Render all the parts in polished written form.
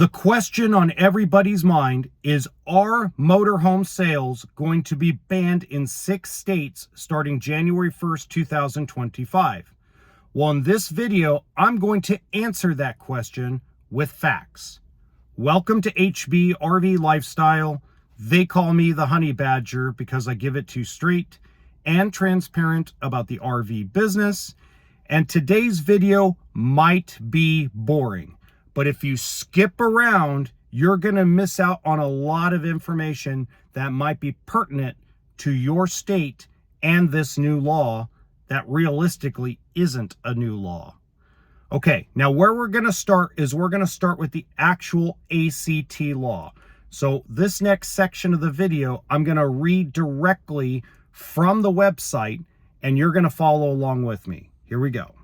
The question on everybody's mind is, are motorhome sales going to be banned in 6 states starting January 1st, 2025? Well, in this video, I'm going to answer that question with facts. Welcome to HBRV Lifestyle. They call me the Honey Badger because I give it to you straight and transparent about the RV business. And today's video might be boring, but if you skip around, you're going to miss out on a lot of information that might be pertinent to your state and this new law that realistically isn't a new law. Okay, now where we're going to start is we're going to start with the actual ACT law. So this next section of the video, I'm going to read directly from the website, and you're going to follow along with me. Here we go.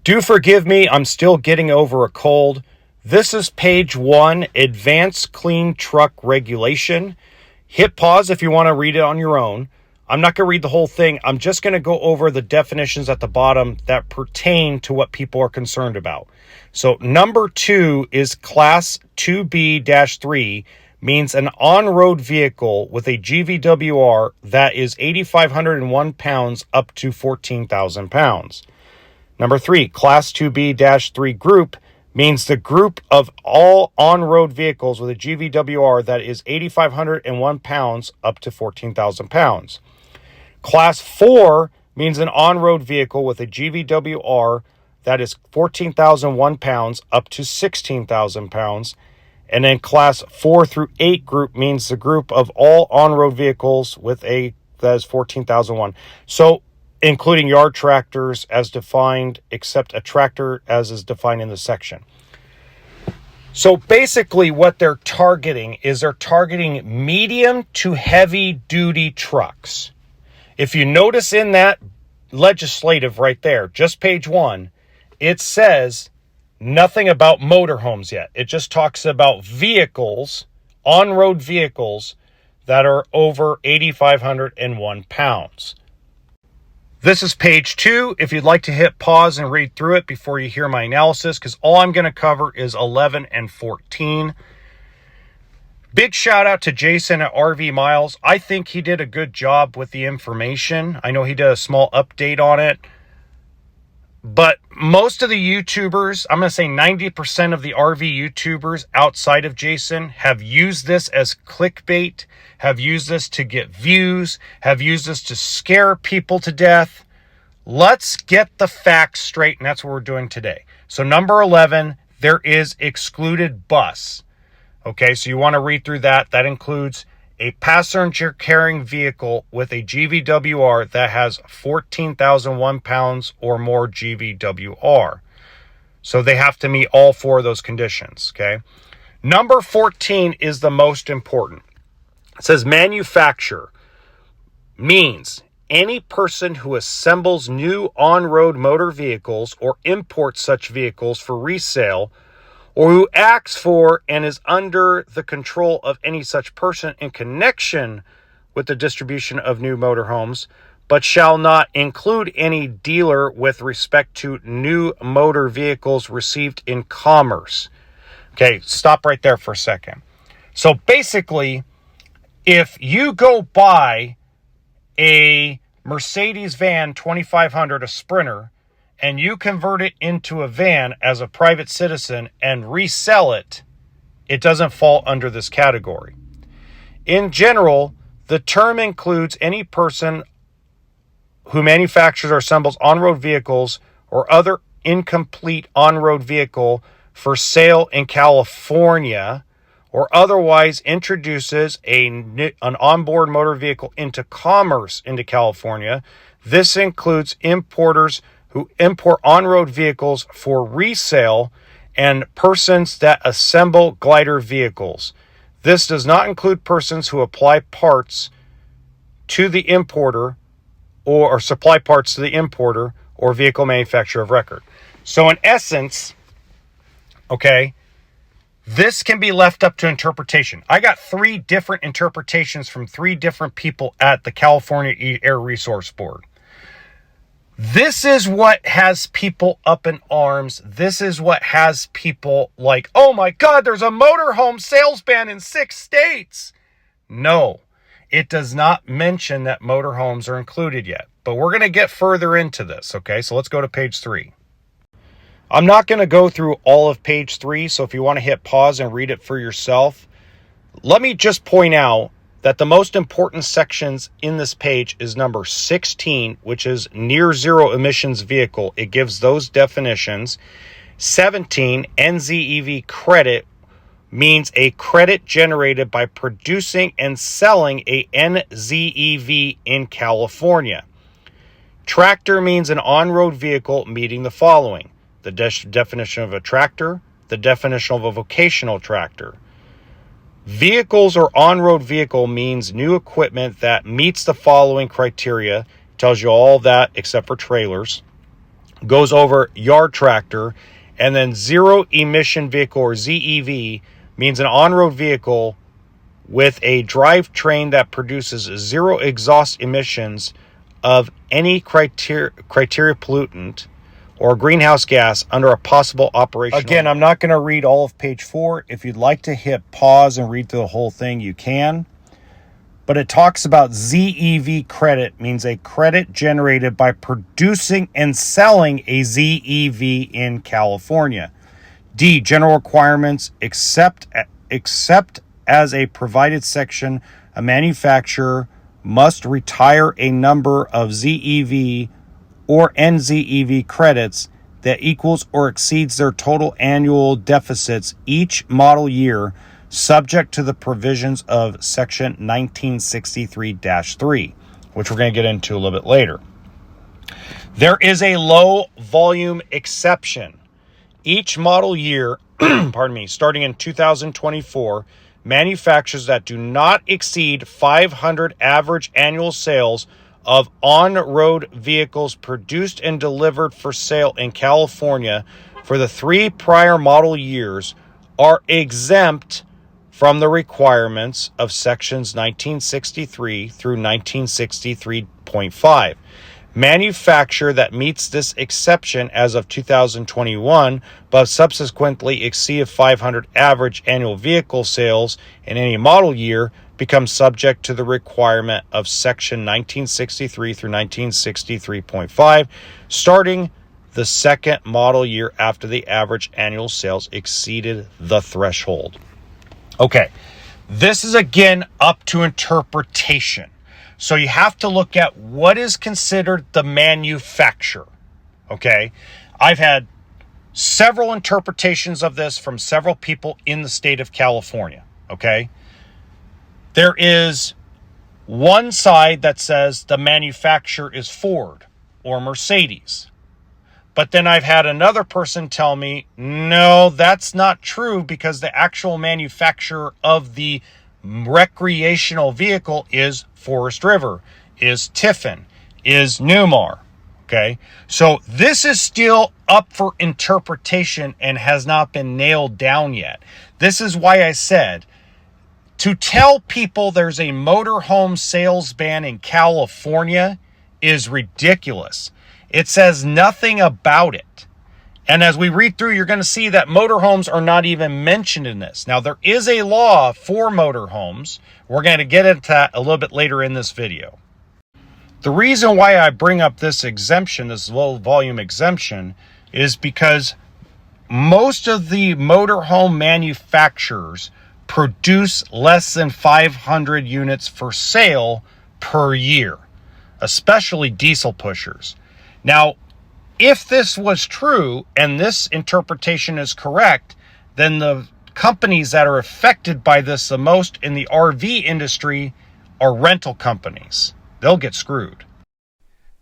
Do forgive me, I'm still getting over a cold. This is page 1, Advanced Clean Truck Regulation. Hit pause if you want to read it on your own. I'm not going to read the whole thing. I'm just going to go over the definitions at the bottom that pertain to what people are concerned about. So number 2 is Class 2B-3, means an on-road vehicle with a GVWR that is 8,501 pounds up to 14,000 pounds. Number 3, Class 2B-3 group means the group of all on-road vehicles with a GVWR that is 8,501 pounds up to 14,000 pounds. Class 4 means an on-road vehicle with a GVWR that is 14,001 pounds up to 16,000 pounds. And then Class 4 through 8 group means the group of all on-road vehicles with a that is 14,001. So including yard tractors as defined, except a tractor as is defined in the section. So basically what they're targeting is they're targeting medium to heavy duty trucks. If you notice in that legislative right there, just page 1, it says nothing about motorhomes yet. It just talks about vehicles, on-road vehicles that are over 8,501 pounds. This is page 2. If you'd like to hit pause and read through it before you hear my analysis, because all I'm going to cover is 11 and 14. Big shout out to Jason at RV Miles. I think he did a good job with the information. I know he did a small update on it. But most of the YouTubers, I'm going to say 90% of the RV YouTubers outside of Jason have used this as clickbait, have used this to get views, have used this to scare people to death. Let's get the facts straight, and that's what we're doing today. So number 11, there is excluded bus. Okay, so you want to read through that. That includes a passenger carrying vehicle with a GVWR that has 14,001 pounds or more GVWR. So they have to meet all 4 of those conditions, okay? Number 14 is the most important. It says manufacturer means any person who assembles new on-road motor vehicles or imports such vehicles for resale, or who acts for and is under the control of any such person in connection with the distribution of new motorhomes, but shall not include any dealer with respect to new motor vehicles received in commerce. Okay, stop right there for a second. So basically, if you go buy a Mercedes van 2500, a Sprinter, and you convert it into a van as a private citizen and resell it, it doesn't fall under this category. In general, the term includes any person who manufactures or assembles on-road vehicles or other incomplete on-road vehicle for sale in California, or otherwise introduces an onboard motor vehicle into commerce into California. This includes importers who import on-road vehicles for resale and persons that assemble glider vehicles. This does not include persons who apply parts to the importer or supply parts to the importer or vehicle manufacturer of record. So in essence, okay, this can be left up to interpretation. I got 3 different interpretations from 3 different people at the California Air Resource Board. This is what has people up in arms. This is what has people like, oh my God, there's a motorhome sales ban in 6 states. No, it does not mention that motorhomes are included yet. But we're going to get further into this, okay? So let's go to page 3. I'm not going to go through all of page 3, so if you want to hit pause and read it for yourself, let me just point out that the most important sections in this page is number 16, which is near zero emissions vehicle. It gives those definitions. 17, NZEV credit means a credit generated by producing and selling a NZEV in California. Tractor means an on-road vehicle meeting the following: the definition of a tractor, the definition of a vocational tractor. Vehicles or on-road vehicle means new equipment that meets the following criteria. Tells you all that except for trailers. Goes over yard tractor. And then zero emission vehicle, or ZEV, means an on-road vehicle with a drivetrain that produces zero exhaust emissions of any criteria pollutant or greenhouse gas under a possible operation. Again, I'm not going to read all of page 4. If you'd like to hit pause and read through the whole thing, you can. But it talks about ZEV credit means a credit generated by producing and selling a ZEV in California. D, general requirements, except as a provided section, a manufacturer must retire a number of ZEV or NZEV credits that equals or exceeds their total annual deficits each model year, subject to the provisions of section 1963-3, which we're going to get into a little bit later. There is a low volume exception. Each model year, starting in 2024, manufacturers that do not exceed 500 average annual sales of on-road vehicles produced and delivered for sale in California for the 3 prior model years are exempt from the requirements of sections 1963 through 1963.5. Manufacturer that meets this exception as of 2021 but subsequently exceeded 500 average annual vehicle sales in any model year becomes subject to the requirement of section 1963 through 1963.5, starting the second model year after the average annual sales exceeded the threshold. Okay, this is again up to interpretation. So you have to look at what is considered the manufacturer. Okay, I've had several interpretations of this from several people in the state of California. Okay, there is one side that says the manufacturer is Ford or Mercedes. But then I've had another person tell me, no, that's not true, because the actual manufacturer of the recreational vehicle is Forest River, is Tiffin, is Newmar. Okay, so this is still up for interpretation and has not been nailed down yet. This is why I said, to tell people there's a motorhome sales ban in California is ridiculous. It says nothing about it. And as we read through, you're going to see that motorhomes are not even mentioned in this. Now, there is a law for motorhomes. We're going to get into that a little bit later in this video. The reason why I bring up this exemption, this low volume exemption, is because most of the motorhome manufacturers produce less than 500 units for sale per year, especially diesel pushers. Now, if this was true and this interpretation is correct, then the companies that are affected by this the most in the RV industry are rental companies. They'll get screwed.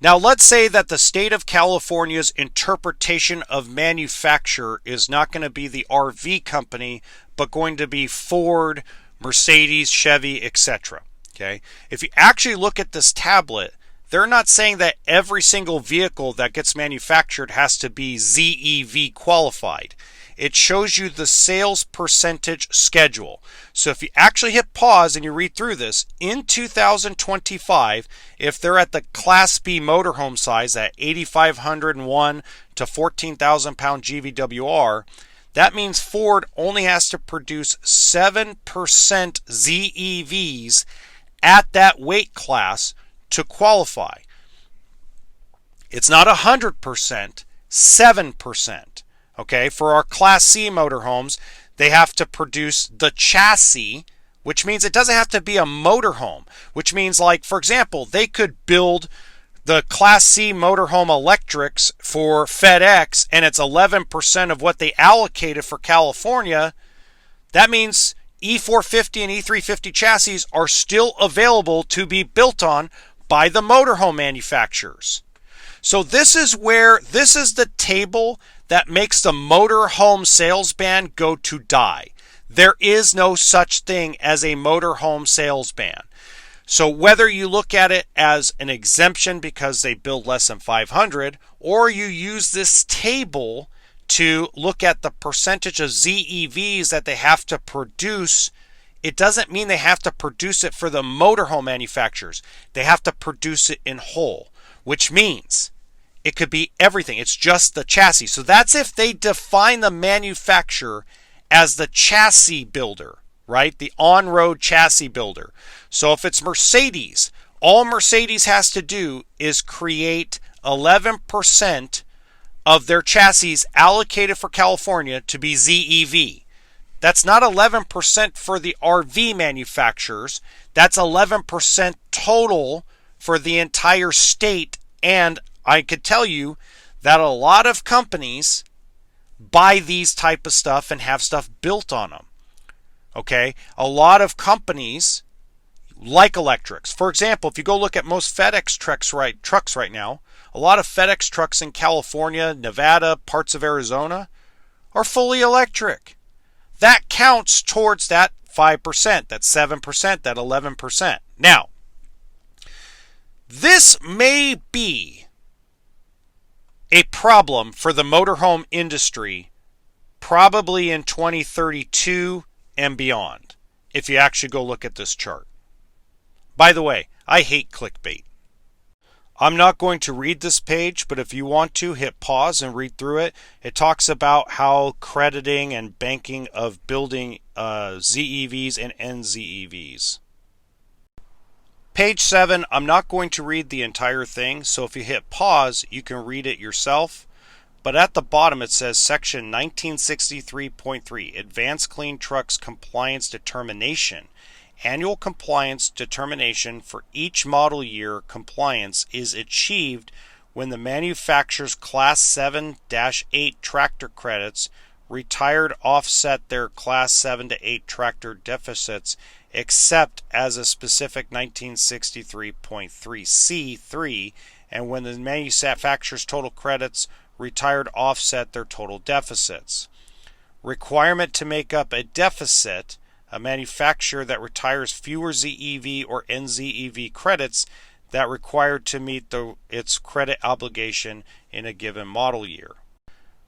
Now, let's say that the state of California's interpretation of manufacturer is not going to be the RV company, but going to be Ford, Mercedes, Chevy, etc. Okay? If you actually look at this tablet, they're not saying that every single vehicle that gets manufactured has to be ZEV qualified. It shows you the sales percentage schedule. So if you actually hit pause and you read through this, in 2025, if they're at the Class B motorhome size at 8,501 to 14,000 pound GVWR, that means Ford only has to produce 7% ZEVs at that weight class to qualify. It's not 100%, 7%. Okay, for our Class C motorhomes, they have to produce the chassis, which means it doesn't have to be a motorhome, which means, like, for example, they could build the Class C motorhome electrics for FedEx and it's 11% of what they allocated for California. That means E450 and E350 chassis are still available to be built on by the motorhome manufacturers. So this is the table that makes the motorhome sales ban go to die. There is no such thing as a motorhome sales ban. So whether you look at it as an exemption because they build less than 500, or you use this table to look at the percentage of ZEVs that they have to produce, it doesn't mean they have to produce it for the motorhome manufacturers. They have to produce it in whole, which means it could be everything. It's just the chassis. So that's if they define the manufacturer as the chassis builder, right? The on-road chassis builder. So if it's Mercedes, all Mercedes has to do is create 11% of their chassis allocated for California to be ZEV. That's not 11% for the RV manufacturers. That's 11% total for the entire state. And I could tell you that a lot of companies buy these type of stuff and have stuff built on them. Okay? A lot of companies like electrics. For example, if you go look at most FedEx trucks right now, a lot of FedEx trucks in California, Nevada, parts of Arizona are fully electric. That counts towards that 5%, that 7%, that 11%. Now, this may be a problem for the motorhome industry probably in 2032 and beyond, if you actually go look at this chart. By the way, I hate clickbait. I'm not going to read this page, but if you want to, hit pause and read through it. It talks about how crediting and banking of building ZEVs and NZEVs. Page 7, I'm not going to read the entire thing, so if you hit pause, you can read it yourself. But at the bottom it says section 1963.3, Advanced Clean Trucks Compliance Determination. Annual compliance determination for each model year compliance is achieved when the manufacturer's Class 7-8 tractor credits retired offset their Class 7-8 tractor deficits except as a specific 1963.3C3, and when the manufacturer's total credits retired offset their total deficits. Requirement to make up a deficit. A manufacturer that retires fewer ZEV or NZEV credits that required to meet its credit obligation in a given model year.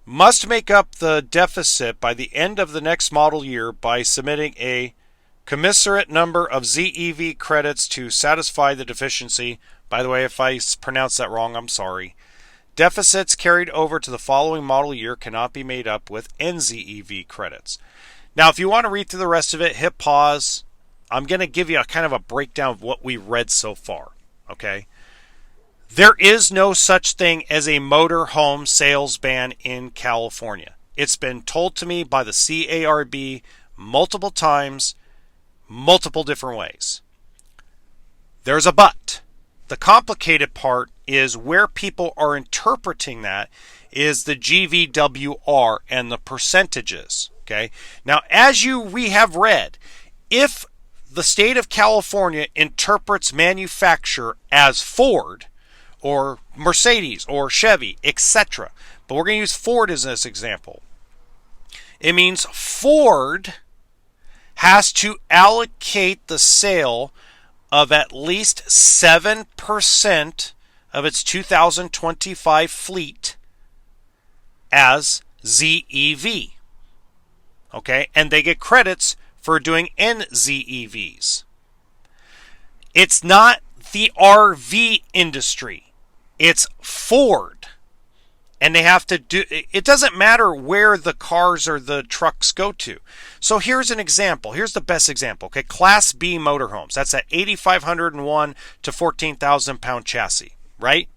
Must make up the deficit by the end of the next model year by submitting a commensurate number of ZEV credits to satisfy the deficiency. By the way, if I pronounce that wrong, I'm sorry. Deficits carried over to the following model year cannot be made up with NZEV credits. Now, if you want to read through the rest of it, hit pause. I'm going to give you a kind of a breakdown of what we read so far, okay? There is no such thing as a motorhome sales ban in California. It's been told to me by the CARB multiple times, multiple different ways. There's a but. The complicated part is where people are interpreting that is the GVWR and the percentages. Okay. Now, as we have read, if the state of California interprets manufacturer as Ford or Mercedes or Chevy, etc., but we're going to use Ford as this example, it means Ford has to allocate the sale of at least 7% of its 2025 fleet as ZEV. Okay, and they get credits for doing NZEVs. It's not the RV industry. It's Ford. And they have to do, it doesn't matter where the cars or the trucks go to. So here's an example. Here's the best example. Okay, Class B motorhomes. That's at 8,501 to 14,000 pound chassis, right?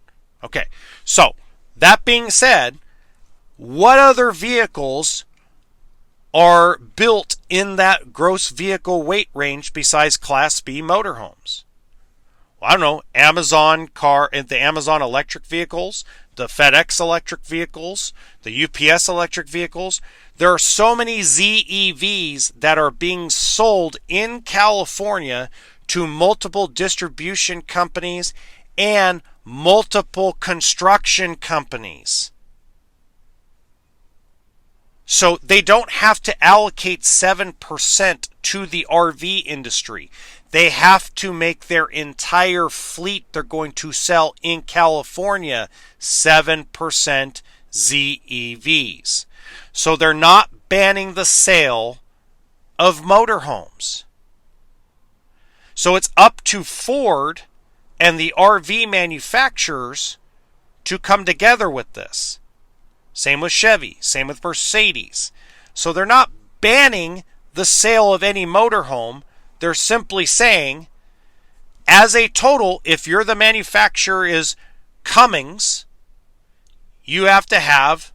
Okay, so that being said, what other vehicles are built in that gross vehicle weight range besides Class B motorhomes? Well, I don't know, Amazon car and the Amazon electric vehicles, the FedEx electric vehicles, the UPS electric vehicles. There are so many ZEVs that are being sold in California to multiple distribution companies and multiple construction companies. So they don't have to allocate 7% to the RV industry. They have to make their entire fleet they're going to sell in California 7% ZEVs. So they're not banning the sale of motorhomes. So it's up to Ford and the RV manufacturers to come together with this. Same with Chevy, same with Mercedes. So they're not banning the sale of any motorhome. They're simply saying, as a total, if you're the manufacturer is Cummins, you have to have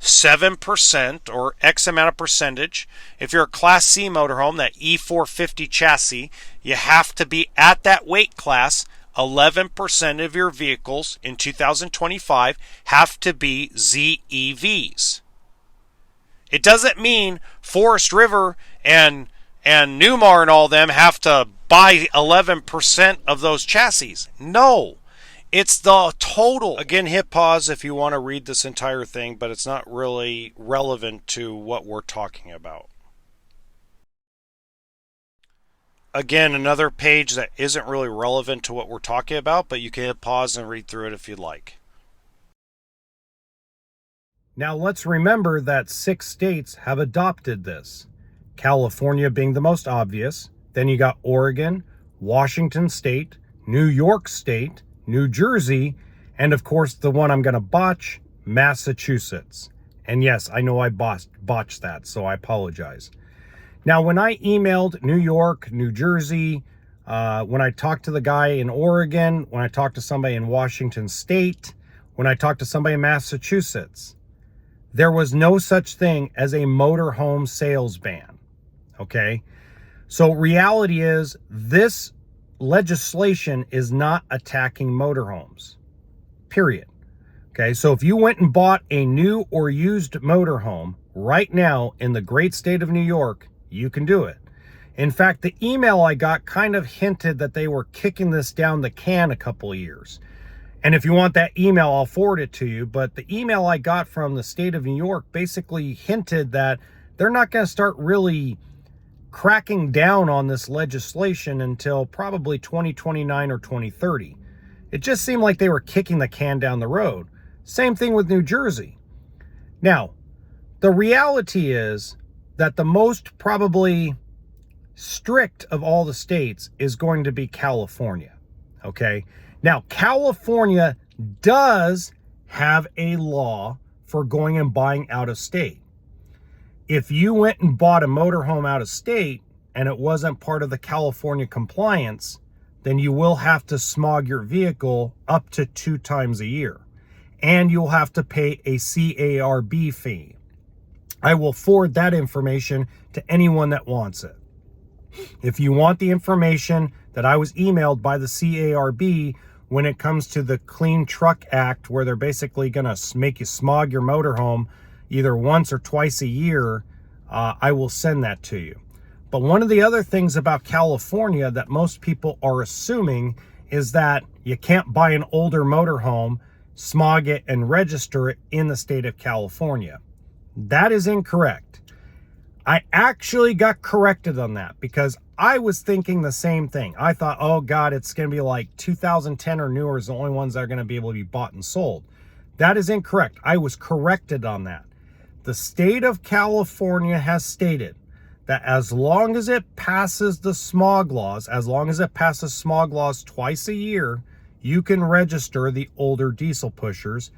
7% or X amount of percentage. If you're a Class C motorhome, that E450 chassis, you have to be at that weight class. 11% of your vehicles in 2025 have to be ZEVs. It doesn't mean Forest River and Newmar and all them have to buy 11% of those chassis. No, it's the total. Again, hit pause if you want to read this entire thing, but it's not really relevant to what we're talking about. Again, another page that isn't really relevant to what we're talking about, but you can hit pause and read through it if you'd like. Now let's remember that 6 states have adopted this. California being the most obvious. Then you got Oregon, Washington State, New York State, New Jersey, and of course the one I'm going to botch, Massachusetts. And yes, I know I botched that, so I apologize. Now, when I emailed New York, New Jersey, when I talked to the guy in Oregon, when I talked to somebody in Washington State, when I talked to somebody in Massachusetts, there was no such thing as a motorhome sales ban. Okay? So reality is this legislation is not attacking motorhomes. Period. Okay? So if you went and bought a new or used motorhome right now in the great state of New York, you can do it. In fact, the email I got kind of hinted that they were kicking this down the can a couple of years. And if you want that email, I'll forward it to you. But the email I got from the state of New York basically hinted that they're not going to start really cracking down on this legislation until probably 2029 or 2030. It just seemed like they were kicking the can down the road. Same thing with New Jersey. Now, the reality is that the most probably strict of all the states is going to be California. Okay? Now, California does have a law for going and buying out of state. If you went and bought a motorhome out of state and it wasn't part of the California compliance, then you will have to smog your vehicle up to 2 times a year. And you'll have to pay a CARB fee. I will forward that information to anyone that wants it. If you want the information that I was emailed by the CARB when it comes to the Clean Truck Act, where they're basically going to make you smog your motorhome either once or twice a year, I will send that to you. But one of the other things about California that most people are assuming is that you can't buy an older motorhome, smog it, and register it in the state of California. That is incorrect. I actually got corrected on that because I was thinking the same thing. I thought, oh God, it's going to be like 2010 or newer is the only ones that are going to be able to be bought and sold. That is incorrect. I was corrected on that. The state of California has stated that as long as it passes the smog laws, as long as it passes smog laws twice a year, you can register the older diesel pushers,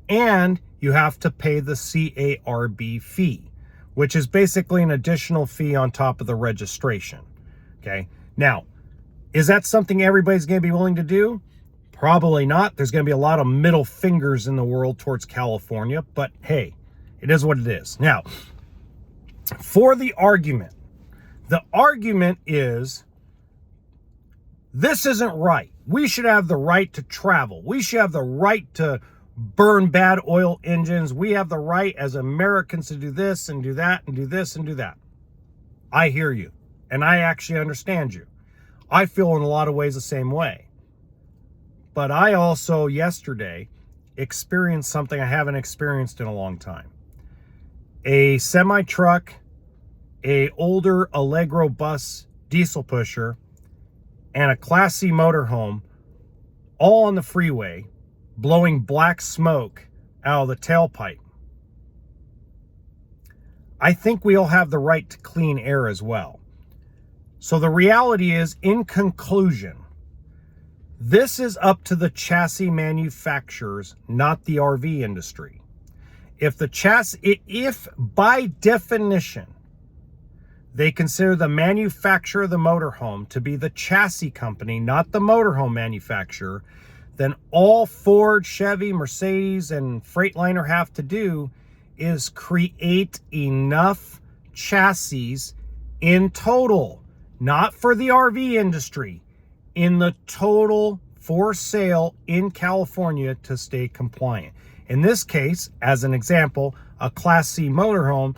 and you have to pay the CARB fee, which is basically an additional fee on top of the registration. Okay. Now, is that something everybody's going to be willing to do? Probably not. There's going to be a lot of middle fingers in the world towards California, but hey, it is what it is. Now, for the argument is this isn't right. We should have the right to travel. We should have the right to burn bad oil engines. We have the right as Americans to do this and do that and do this and do that. I hear you, and I actually understand you. I feel in a lot of ways the same way. But I also yesterday experienced something I haven't experienced in a long time. A semi-truck, a older Allegro bus diesel pusher, and a Class C motorhome all on the freeway blowing black smoke out of the tailpipe. I think we all have the right to clean air as well. So the reality is, in conclusion, this is up to the chassis manufacturers, not the RV industry. If by definition, they consider the manufacturer of the motorhome to be the chassis company, not the motorhome manufacturer, then all Ford, Chevy, Mercedes, and Freightliner have to do is create enough chassis in total, not for the RV industry, in the total for sale in California to stay compliant. In this case, as an example, a Class C motorhome,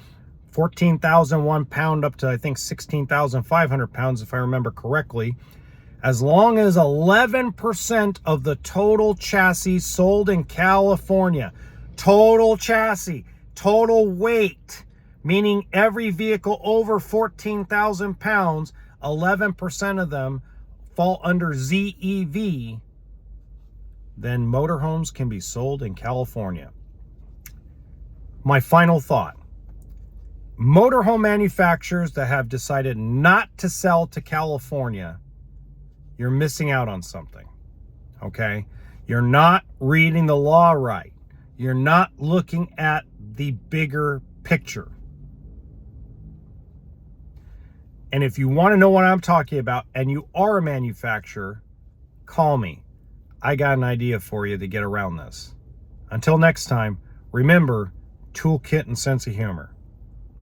14,001 pound up to I think 16,500 pounds if I remember correctly, as long as 11% of the total chassis sold in California, total chassis, total weight, meaning every vehicle over 14,000 pounds, 11% of them fall under ZEV, then motorhomes can be sold in California. My final thought. Motorhome manufacturers that have decided not to sell to California, you're missing out on something, okay? You're not reading the law right. You're not looking at the bigger picture. And if you want to know what I'm talking about and you are a manufacturer, call me. I got an idea for you to get around this. Until next time, remember, toolkit and sense of humor.